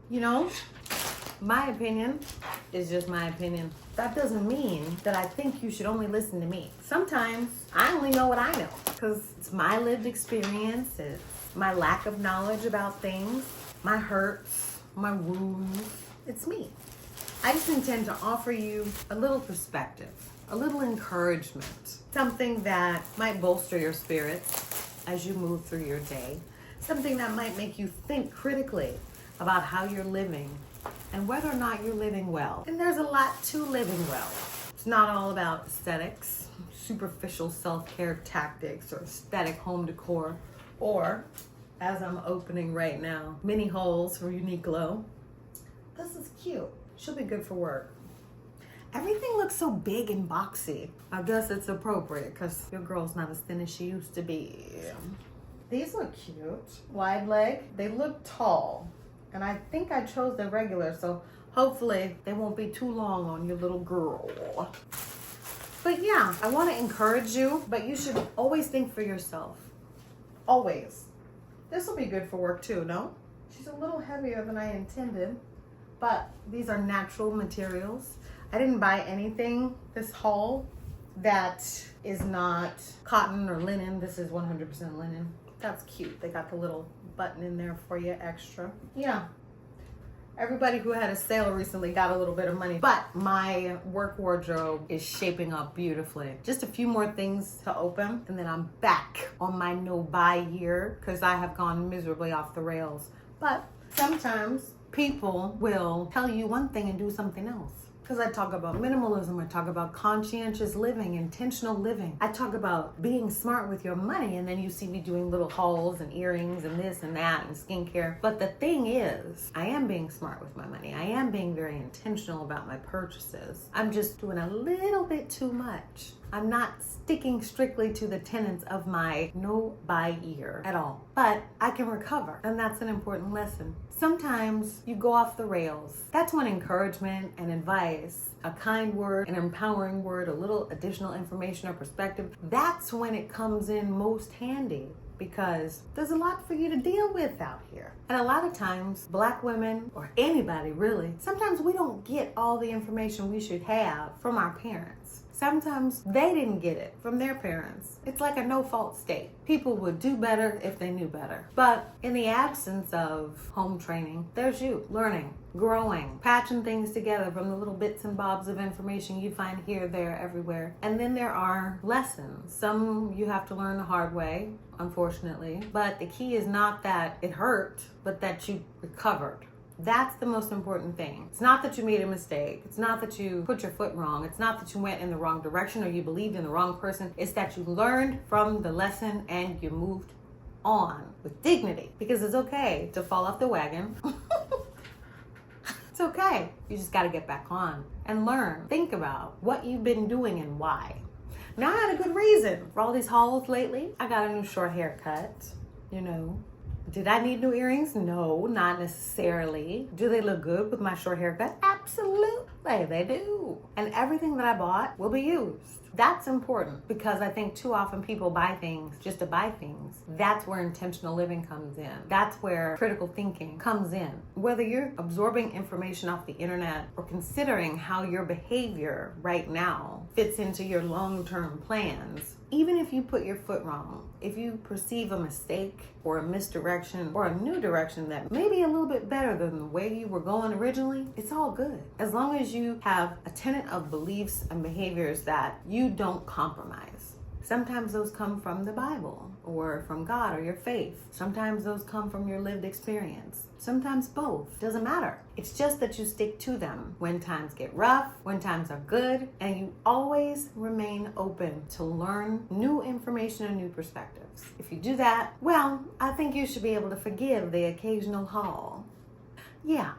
You know, my opinion is just my opinion. That doesn't mean that I think you should only listen to me. Sometimes I only know what I know because it's my lived experience, it's my lack of knowledge about things, my hurts, my wounds. It's me. I just intend to offer you a little perspective, a little encouragement, something that might bolster your spirits as you move through your day, something that might make you think critically about how you're living and whether or not you're living well. And there's a lot to living well. It's not all about aesthetics, superficial self-care tactics, or aesthetic home decor, or, as I'm opening right now, mini holes for Uniqlo. This is cute. She'll be good for work. Everything looks so big and boxy. I guess it's appropriate because your girl's not as thin as she used to be. These look cute. Wide leg. They look tall. And I think I chose the regular, so hopefully they won't be too long on your little girl. But yeah, I want to encourage you, but you should always think for yourself. Always. This will be good for work too, no? She's a little heavier than I intended, but these are natural materials. I didn't buy anything this haul that is not cotton or linen. This is 100% linen. That's cute. They got the little button in there for you extra. Yeah. Everybody who had a sale recently got a little bit of money, but my work wardrobe is shaping up beautifully. Just a few more things to open, and then I'm back on my no-buy year because I have gone miserably off the rails. But sometimes people will tell you one thing and do something else. Because I talk about minimalism, I talk about conscientious living, intentional living. I talk about being smart with your money, and then you see me doing little hauls and earrings and this and that and skincare. But the thing is, I am being smart with my money. I am being very intentional about my purchases. I'm just doing a little bit too much. I'm not sticking strictly to the tenets of my no-buy year at all. But I can recover, and that's an important lesson. Sometimes you go off the rails. That's when encouragement and advice, a kind word, an empowering word, a little additional information or perspective, that's when it comes in most handy. Because there's a lot for you to deal with out here. And a lot of times, Black women, or anybody really, sometimes we don't get all the information we should have from our parents. Sometimes they didn't get it from their parents. It's like a no-fault state. People would do better if they knew better. But in the absence of home training, there's you learning, growing, patching things together from the little bits and bobs of information you find here, there, everywhere. And then there are lessons. Some you have to learn the hard way, unfortunately. But the key is not that it hurt, but that you recovered. That's the most important thing. It's not that you made a mistake. It's not that you put your foot wrong. It's not that you went in the wrong direction or you believed in the wrong person. It's that you learned from the lesson and you moved on with dignity. Because it's okay to fall off the wagon. It's okay. You just got to get back on and learn. Think about what you've been doing and why. Now, I had a good reason for all these hauls lately. I got a new short haircut, you know. Did I need new earrings? No, not necessarily. Do they look good with my short haircut? Absolutely, they do. And everything that I bought will be used. That's important because I think too often people buy things just to buy things. That's where intentional living comes in. That's where critical thinking comes in. Whether you're absorbing information off the internet or considering how your behavior right now fits into your long-term plans, even if you put your foot wrong, if you perceive a mistake or a misdirection or a new direction that may be a little bit better than the way you were going originally, it's all good. As long as you have a tenet of beliefs and behaviors that you don't compromise. Sometimes those come from the Bible or from God or your faith. Sometimes those come from your lived experience. Sometimes both. Doesn't matter. It's just that you stick to them when times get rough, when times are good, and you always remain open to learn new information and new perspectives. If you do that, well, I think you should be able to forgive the occasional haul. Yeah,